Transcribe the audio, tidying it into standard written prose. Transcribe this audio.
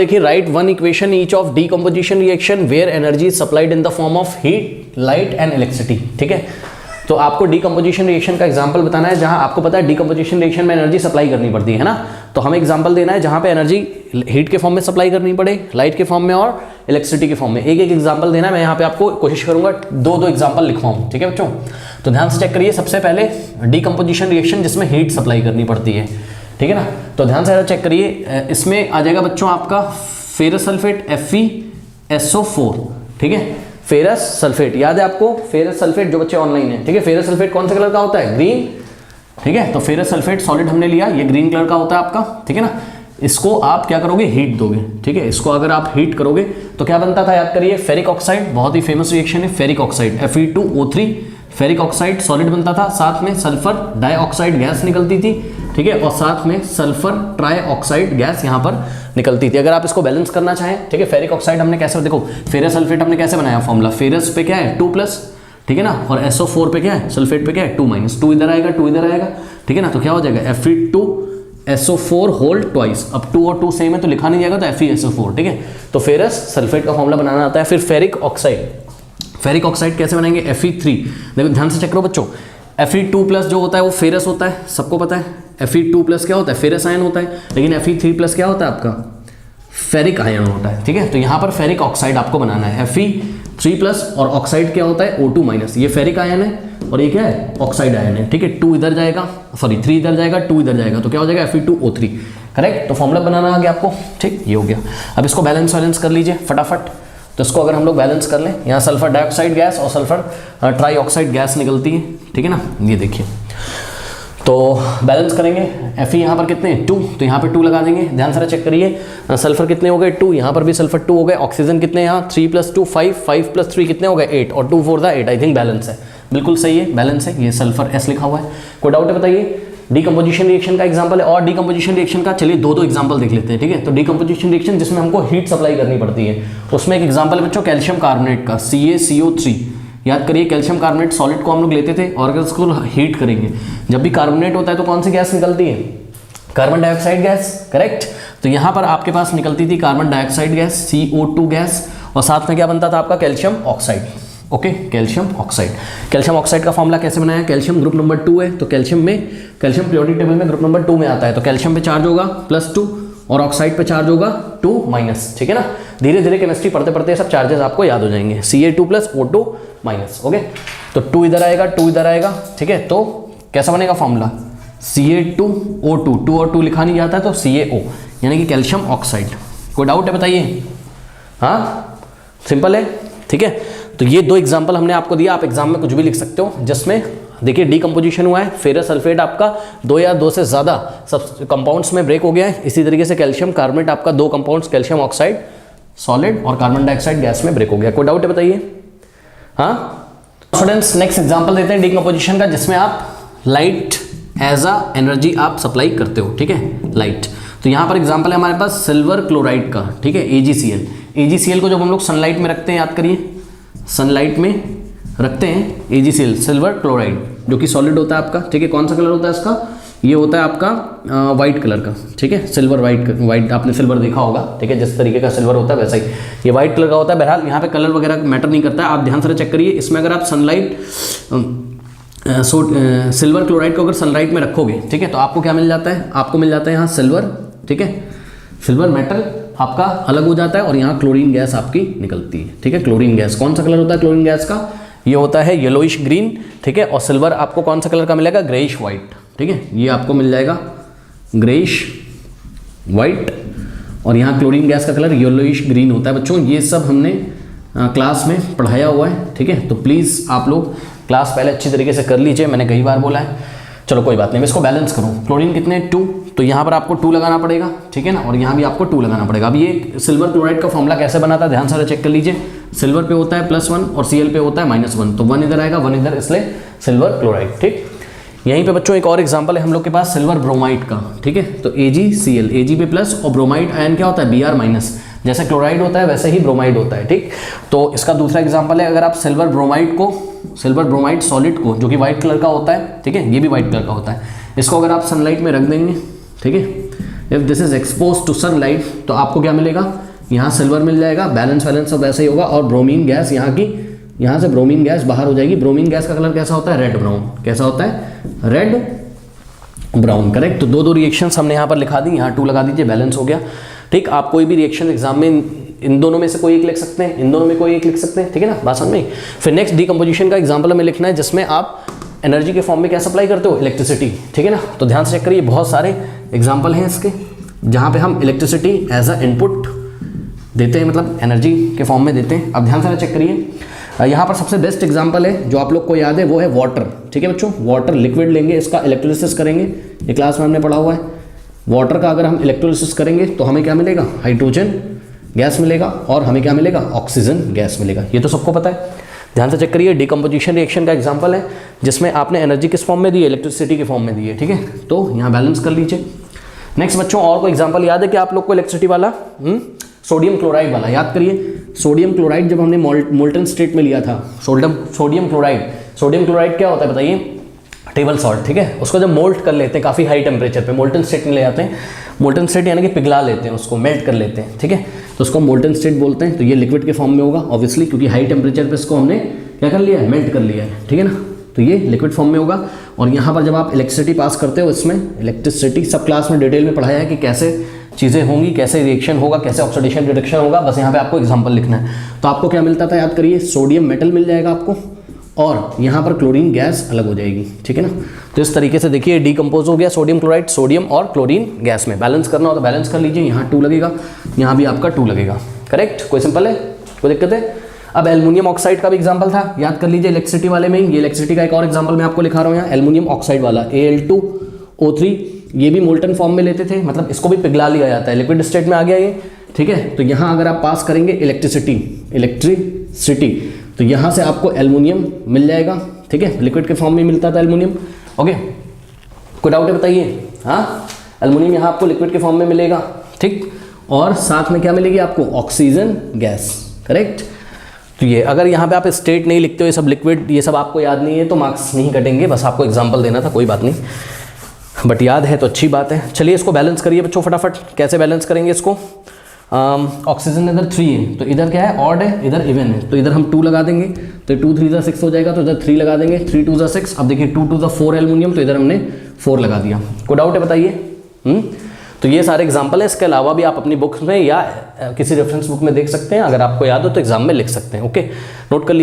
देखिए, write one equation each of decomposition reaction where energy is supplied in the form of heat, light and electricity. ठीक है, तो आपको decomposition reaction का example बताना है जहां आपको पता है डीकंपोजिशन रिएक्शन में एनर्जी सप्लाई करनी पड़ती है ना, तो हमें एग्जांपल देना है जहां पे एनर्जी हीट के फॉर्म में सप्लाई करनी पड़े, लाइट के फॉर्म में और इलेक्ट्रिसिटी के फॉर्म में। एक एक एग्जांपल देना है। मैं यहाँ पे आपको कोशिश करूंगा दो एग्जांपल लिखवाऊं। ठीक है बच्चों, तो ध्यान से चेक करिए। सबसे पहले डीकंपोजिशन रिएक्शन जिसमें हीट सप्लाई करनी पड़ती है, ठीक है ना, तो ध्यान से चेक करिए। इसमें आ जाएगा बच्चों आपका फेरस सल्फेट FeSO4। ठीक है, फेरस सल्फेट याद है आपको, फेरस सल्फेट जो बच्चे ऑनलाइन है। ठीक है, फेरस सल्फेट कौन से कलर का होता है? ग्रीन। ठीक है, तो फेरस सल्फेट सॉलिड हमने लिया, ये ग्रीन कलर का होता है आपका। ठीक है ना, इसको आप क्या करोगे? हीट दोगे। ठीक है, इसको अगर आप हीट करोगे तो क्या बनता था? याद करिए, फेरिक ऑक्साइड, बहुत ही फेमस रिएक्शन है ferric oxide, Fe2O3 ferric oxide solid बनता था, साथ में सल्फर डाइऑक्साइड गैस निकलती थी। ठीक है, और साथ में सल्फर ट्राइऑक्साइड गैस यहाँ पर निकलती थी। अगर आप इसको बैलेंस करना चाहें, ठीक है, फेरिक ऑक्साइड हमने कैसे, देखो फेरस सल्फेट हमने कैसे बनाया फॉर्मूला, फेरस पे क्या है 2+, ठीक है ना, और SO4 पे क्या है, सल्फेट पे क्या है 2-, 2 इधर आएगा 2 इधर आएगा। ठीक है ना, तो क्या हो जाएगा Fe2SO4 होल ट्वाइस। अब 2 और 2 सेम है तो लिखा नहीं जाएगा, तो FeSO4। ठीक है, तो फेरस सल्फेट का फॉर्मूला बनाना आता है। फिर फेरिक ऑक्साइड, फेरिक ऑक्साइड कैसे बनाएंगे? Fe3। देखो ध्यान से चेक करो बच्चों, Fe2+ जो होता है वो फेरस होता है, सबको पता है। Fe2+ क्या होता है? फेरस आयन होता है। लेकिन Fe3+ क्या होता है आपका? फेरिक आयन होता है। ठीक है, तो यहाँ पर फेरिक ऑक्साइड आपको बनाना है। Fe3+ और ऑक्साइड क्या होता है? O2-, ये फेरिक आयन है और ये क्या है? ऑक्साइड आयन है। ठीक है, 2 इधर जाएगा, सॉरी 3 इधर जाएगा, 2 इधर जाएगा, तो क्या हो जाएगा? Fe2O3। करेक्ट, तो फॉर्मूला बनाना आ गया आपको। ठीक, ये हो गया। अब इसको बैलेंस कर लीजिए फटाफट। तो इसको अगर हम लोग बैलेंस कर लें, यहाँ सल्फर डाइऑक्साइड गैस और सल्फर ट्राइऑक्साइड गैस निकलती है। ठीक है ना, ये देखिए, तो बैलेंस करेंगे। Fe यहाँ पर कितने? 2, तो यहाँ पे 2 लगा देंगे। ध्यान से चेक करिए, सल्फर कितने हो गए? 2, यहाँ पर भी सल्फर 2 हो गए। ऑक्सीजन कितने यहाँ? 3+2 5, 5+3 कितने हो गए? 8, और 2 4 8। आई थिंक बैलेंस है, बिल्कुल सही है, बैलेंस है। ये सल्फर S लिखा हुआ है। कोई डाउट है बताइए? डीकंपोजिशन रिएक्शन का एग्जांपल है, और डीकंपोजिशन रिएक्शन का चलिए दो एग्जांपल देख लेते हैं। ठीक है, तो डीकंपोजिशन रिएक्शन जिसमें हमको हीट सप्लाई करनी पड़ती है, उसमें एक एग्जांपल है बच्चों कैल्शियम कार्बोनेट का, CaCO3। याद करिए, कैल्शियम कार्बोनेट सॉलिड को हम लोग लेते थे और अगर उसको हीट करेंगे, जब भी कार्बोनेट होता है तो कौन सी गैस निकलती है? Carbon dioxide gas. करेक्ट, तो यहाँ पर आपके पास निकलती थी carbon dioxide gas, CO2 gas, और साथ में क्या बनता था आपका? Calcium oxide. Okay, calcium oxide. Calcium oxide का फॉर्मूला कैसे बनाया? कैल्शियम ग्रुप नंबर 2 है, तो कैल्शियम पीरियोडिक टेबल में ग्रुप नंबर 2 में आता है, तो कैल्शियम पे चार्ज होगा +2 और ऑक्साइड पे चार्ज होगा 2-। ठीक है ना, धीरे धीरे केमिस्ट्री पढ़ते पढ़ते सब चार्जेस आपको याद हो जाएंगे। Ca2+ O2-। ओके, तो 2 इधर आएगा 2 इधर आएगा। ठीक है, तो कैसा बनेगा फॉर्मूला? Ca2O2, 2 और 2 लिखा नहीं जाता है तो CaO, यानी कि कैल्शियम ऑक्साइड। कोई डाउट है बताइए? हाँ, सिंपल है। ठीक है, तो ये 2 एग्जाम्पल हमने आपको दिया, आप एग्जाम में कुछ भी लिख सकते हो, जिसमें देखिए डीकंपोजिशन हुआ है, फेरस सल्फेट आपका 2 या 2 से ज़्यादा सब कंपाउंड्स में ब्रेक हो गया है। इसी तरीके से कैल्शियम कार्बोनेट आपका 2 कंपाउंड्स कैल्शियम ऑक्साइड सॉलिड और कार्बन डाइऑक्साइड गैस में ब्रेक हो गया। कोई डाउट है बताइए? हाँ स्टूडेंट्स, नेक्स्ट एग्जाम्पल देते हैं डीकंपोजिशन का, जिसमें आप लाइट एज अ एनर्जी आप सप्लाई करते हो। ठीक है, लाइट, तो यहाँ पर एग्जाम्पल है हमारे पास सिल्वर क्लोराइड का। ठीक है, AgCl। AgCl को जब हम लोग सनलाइट में रखते हैं, याद करिए, सनलाइट में रखते हैं AgCl सिल्वर क्लोराइड, जो कि सॉलिड होता है आपका। ठीक है, कौन सा कलर होता है इसका? ये होता है आपका वाइट कलर का। ठीक है, सिल्वर वाइट, आपने सिल्वर देखा होगा। ठीक है, जिस तरीके का सिल्वर होता है वैसा ही ये वाइट कलर का होता है। बहरहाल यहाँ पे कलर वगैरह मैटर नहीं करता है, आप ध्यान से चेक करिए। इसमें अगर आप सनलाइट सिल्वर क्लोराइड को अगर सनलाइट में रखोगे, ठीक है, तो आपको क्या मिल जाता है? आपको मिल जाता है यहाँ सिल्वर। ठीक है, सिल्वर मेटल आपका अलग हो जाता है और यहाँ क्लोरीन गैस आपकी निकलती है। ठीक है, क्लोरीन गैस कौन सा कलर होता है क्लोरीन गैस का? ये होता है येलोइश ग्रीन। ठीक है, और सिल्वर आपको कौन सा कलर का मिलेगा? Greyish white. ठीक है, ये आपको मिल जाएगा ग्रेइश वाइट, और यहाँ क्लोरीन गैस का कलर येलोइश ग्रीन होता है। बच्चों ये सब हमने क्लास में पढ़ाया हुआ है। ठीक है, तो प्लीज़ आप लोग क्लास पहले अच्छी तरीके से कर लीजिए, मैंने कई बार बोला है। चलो कोई बात नहीं, मैं इसको बैलेंस करूँ। क्लोरीन कितने? 2, तो यहाँ पर आपको 2 लगाना पड़ेगा। ठीक है ना, और यहाँ भी आपको 2 लगाना पड़ेगा। अब ये सिल्वर क्लोराइड का फॉर्मूला कैसे बनाता है, ध्यान से चेक कर लीजिए। सिल्वर पे होता है +1 और Cl पे होता है -1, तो 1 इधर आएगा 1 इधर, इसलिए सिल्वर क्लोराइड। ठीक, यहीं पे बच्चों एक और एग्जांपल है हम लोग के पास सिल्वर ब्रोमाइड का। ठीक है, तो AgCl, Ag पे प्लस, और ब्रोमाइड आयन क्या होता है? Br-। जैसे क्लोराइड होता है वैसे ही ब्रोमाइड होता है। ठीक, तो इसका दूसरा एग्जांपल है, अगर आप सिल्वर ब्रोमाइड सॉलिड को, जो कि व्हाइट कलर का होता है, ठीक है, ये भी व्हाइट कलर का होता है, इसको अगर आप सनलाइट में रख देंगे, ठीक है, if this is expose to sunlight तो आपको क्या मिलेगा, यहाँ सिल्वर मिल जाएगा, बैलेंस सब वैसे ही होगा, और ब्रोमीन गैस यहाँ से ब्रोमीन गैस बाहर हो जाएगी। ब्रोमीन गैस का कलर कैसा होता है, रेड ब्राउन। कैसा होता है, रेड ब्राउन, करेक्ट। तो दो रिएक्शंस हमने यहाँ पर लिखा दी, यहाँ 2 लगा दीजिए, बैलेंस हो गया। ठीक, आप कोई भी रिएक्शन एग्जाम में इन दोनों में से कोई एक लिख सकते हैं, इन दोनों में कोई एक लिख सकते हैं, ठीक है ना, बात समझ में। फिर नेक्स्ट डीकम्पोजिशन का एग्जाम्पल हमें लिखना है जिसमें आप एनर्जी के फॉर्म में क्या सप्लाई करते हो, इलेक्ट्रिसिटी, ठीक है ना। तो ध्यान से चेक करिए, बहुत सारे एग्जाम्पल हैं इसके जहाँ पे हम इलेक्ट्रिसिटी एज अ इनपुट देते हैं, मतलब एनर्जी के फॉर्म में देते हैं। अब ध्यान से चेक करिए, यहाँ पर सबसे बेस्ट एग्जांपल है जो आप लोग को याद है, वो है वाटर, ठीक है बच्चों। वाटर लिक्विड लेंगे, इसका इलेक्ट्रोलिसिस करेंगे, ये क्लास में हमने पढ़ा हुआ है। वाटर का अगर हम इलेक्ट्रोलिसिस करेंगे तो हमें क्या मिलेगा, हाइड्रोजन गैस मिलेगा, और हमें क्या मिलेगा, ऑक्सीजन गैस मिलेगा। ये तो सबको पता है। ध्यान से चेक करिए, डीकम्पोजिशन रिएक्शन का एग्जाम्पल है जिसमें आपने एनर्जी किस फॉर्म में दी है, इलेक्ट्रिसिटी के फॉर्म में दी है, ठीक है। तो यहाँ बैलेंस कर लीजिए। नेक्स्ट बच्चों, और कोई एग्जाम्पल याद है कि आप लोग को इलेक्ट्रिसिटी वाला, सोडियम क्लोराइड वाला याद करिए। सोडियम क्लोराइड जब हमने मोल्टन स्टेट में लिया था, सोडियम क्लोराइड क्या होता है बताइए, टेबल सॉल्ट, ठीक है। उसको जब मोल्ट कर लेते हैं काफ़ी हाई टेम्परेचर पे, मोल्टन स्टेट में ले जाते हैं। मोल्टन स्टेट यानी कि पिघला लेते हैं, उसको मेल्ट कर लेते हैं, ठीक है। तो उसको मोल्टन स्टेट बोलते हैं। तो ये लिक्विड के फॉर्म में होगा ऑब्वियसली, क्योंकि हाई टेम्परेचर पे इसको हमने क्या कर लिया है, मेल्ट कर लिया है, ठीक है ना। तो ये लिक्विड फॉर्म में होगा। और यहाँ पर जब आप इलेक्ट्रिसिटी पास करते हो, इसमें इलेक्ट्रिसिटी सब क्लास में डिटेल में पढ़ाया है कि कैसे चीज़ें होंगी, कैसे रिएक्शन होगा, कैसे ऑक्सीडेशन रिडक्शन होगा। बस यहाँ पे आपको एग्जांपल लिखना है। तो आपको क्या मिलता था, याद करिए, सोडियम मेटल मिल जाएगा आपको, और यहाँ पर क्लोरीन गैस अलग हो जाएगी, ठीक है ना। तो इस तरीके से देखिए डीकम्पोज हो गया सोडियम क्लोराइड, सोडियम और क्लोरीन गैस में। बैलेंस करना हो तो बैलेंस कर लीजिए, यहाँ 2 लगेगा, यहाँ भी आपका 2 लगेगा, करेक्ट। कोई सिंपल है, कोई दिक्कत है। अब एल्युमिनियम ऑक्साइड का भी एग्जांपल था, याद कर लीजिए, इलेक्ट्रिसिटी वाले में ही। ये इलेक्ट्रिसिटी का एक और एग्जांपल मैं आपको लिखा रहा हूँ यहाँ, एल्युमिनियम ऑक्साइड वाला, Al2O3। ये भी मोल्टन फॉर्म में लेते थे, मतलब इसको भी पिघला लिया जाता है, लिक्विड स्टेट में आ गया ये, ठीक है। तो यहाँ अगर आप पास करेंगे इलेक्ट्रिसिटी, तो यहाँ से आपको एल्युमिनियम मिल जाएगा, ठीक है। लिक्विड के फॉर्म में मिलता था एल्युमिनियम, ओके। कोई डाउट है बताइए, हाँ। एल्युमिनियम यहाँ आपको लिक्विड के फॉर्म में मिलेगा, ठीक। और साथ में क्या मिलेगी आपको, ऑक्सीजन गैस, करेक्ट। तो ये अगर यहाँ पे आप स्टेट नहीं लिखते हो, ये सब लिक्विड, ये सब आपको याद नहीं है तो मार्क्स नहीं कटेंगे। बस आपको एग्जांपल देना था, कोई बात नहीं, बट याद है तो अच्छी बात है। चलिए इसको बैलेंस करिए बच्चों फटाफट। कैसे बैलेंस करेंगे इसको, ऑक्सीजन इधर 3 है, तो इधर क्या है, ऑड है, इधर इवन है। तो इधर हम 2 लगा देंगे, तो 2 3 = 6 हो जाएगा, तो इधर 3 लगा देंगे, 3 2 = 6। अब देखिए 2 2 = 4 एल्युमिनियम, तो इधर हमने 4 लगा दिया। कोई डाउट है बताइए। तो ये सारे एग्जाम्पल है। इसके अलावा भी आप अपनी बुक्स में या किसी रेफरेंस बुक में देख सकते हैं, अगर आपको याद हो तो एग्जाम में लिख सकते हैं, ओके। नोट कर लीजिए।